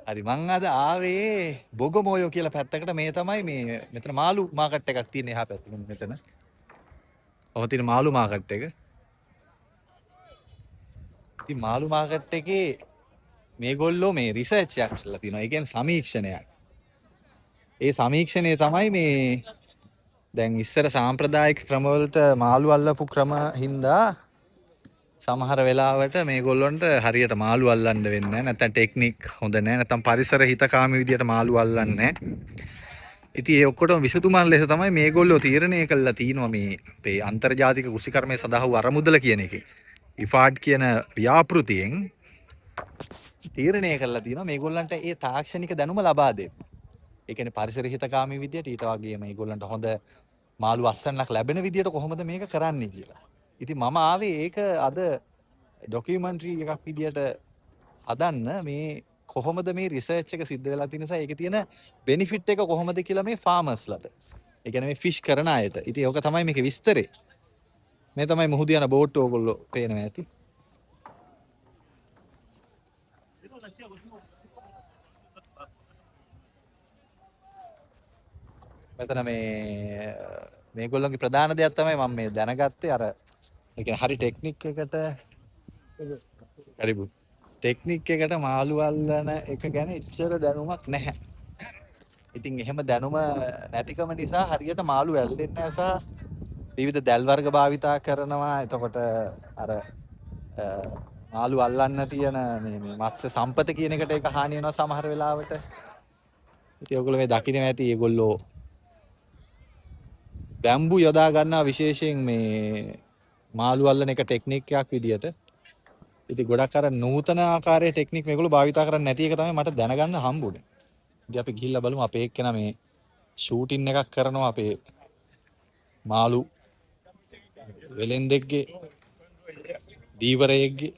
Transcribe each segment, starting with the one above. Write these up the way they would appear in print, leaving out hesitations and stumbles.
හරි මං අද ආවේ බොගමෝයෝ කියලා පැත්තකට මේ තමයි මේ මෙතන මාළු මාකට් එකක් තියෙන එහා පැත්තේ මෙතන. ඔහොම තියෙන මාළු මාකට් එක. ඉතින් මාළු මාකට් එකේ මේගොල්ලෝ මේ රිසර්ච් එකක් කරලා තියෙනවා. ඒ කියන්නේ සමීක්ෂණයක්. ඒ සමීක්ෂණය තමයි මේ දැන් ඉස්සර සාම්ප්‍රදායික ක්‍රමවලට මාළු අල්ලපු ක්‍රම හින්දා සමහර වෙලාවට මේගොල්ලොන්ට හරියට මාළු අල්ලන්න වෙන්නේ නැහැ. නැත්නම් ටෙක්නික් හොඳ නැහැ. නැත්නම් පරිසර හිතකාමී විදියට මාළු අල්ලන්නේ නැහැ. ඉතින් ඒ ඔක්කොටම විසඳුමක් ලෙස තමයි මේගොල්ලෝ තීරණය කළා තියෙනවා මේ අපේ අන්තර්ජාතික කෘෂිකර්මයේ සඳහා වූ අරමුදල කියන එකේ. ඉෆාඩ් කියන ව්‍යාපෘතියෙන් තීරණය කළා තියෙනවා මේගොල්ලන්ට ඒ තාක්ෂණික දැනුම ලබා දෙන්න. ඒ කියන්නේ පරිසර හිතකාමී විදියට ඊට වගේම මේගොල්ලන්ට හොඳ මාළු අස්සන්නක් ලැබෙන විදියට කොහොමද මේක කරන්නේ කියලා. ඉතින් මම ආවේ ඒක අද ඩොකියුමන්ටරි එකක් විදියට හදන්න මේ කොහොමද මේ රිසර්ච් එක සිද්ධ වෙලා තියෙන නිසා ඒකේ තියෙන බෙනිෆිට් එක කොහොමද කියලා මේ ෆාමර්ස්ලට. ඒ කියන්නේ මේ ෆිෂ් කරන අයට. ඉතින් ඒක තමයි මේකේ විස්තරේ. මේ තමයි මුහුද යන බෝට්ටු ඕගොල්ලෝ පේනවා ඇති. මෙතන මේගොල්ලෝගේ ප්‍රධාන දෙයක් තමයි මම මේ දැනගත්තේ අර ඒ කියන්නේ හරි ටෙක්නික් එකට හරිබු ටෙක්නික් එකට මාළු අල්ලන එක ගැන එච්චර දැනුමක් නැහැ. ඉතින් එහෙම දැනුම නැතිකම නිසා හරියට මාළු ඇල්ලෙන්නේ නැහැ සහ විවිධ දැල් වර්ග භාවිතා කරනවා. එතකොට අර මාළු අල්ලන්න තියෙන මේ මත්ස්‍ය සම්පත කියන එකට ඒක හානි වෙනවා සමහර වෙලාවට. ඉතින් ඔයගොල්ලෝ මේ දකින්න ඇති ඒගොල්ලෝ බැම්බු යොදා ගන්නවා විශේෂයෙන් මේ මාළු අල්ලන එක ටෙක්නික් එකක් විදියට. ඉතින් ගොඩක් අර නූතන ආකාරයේ ටෙක්නික් මේගොල්ලෝ භාවිතා කරන්නේ නැති එක තමයි මට දැනගන්න හම්බුනේ. ඉතින් අපි ගිහිල්ලා බලමු අපේ එක්කෙනා මේ ෂූටින් එකක් කරනවා අපේ මාළු වෙලෙන්දෙක්ගේ දීවරයෙක්ගේ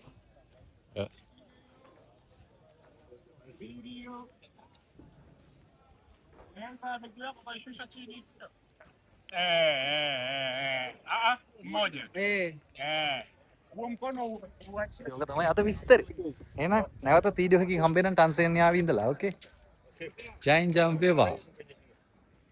Mmoja. Huo mkono ඒක තමයි අද විස්තරේ. එහෙනම් නැවත වීඩියෝ එකකින් හම්බ වෙනන් ටන්සේනියාවේ ඉඳලා ඕකේ. ජයින් ජම්ප් වේවා.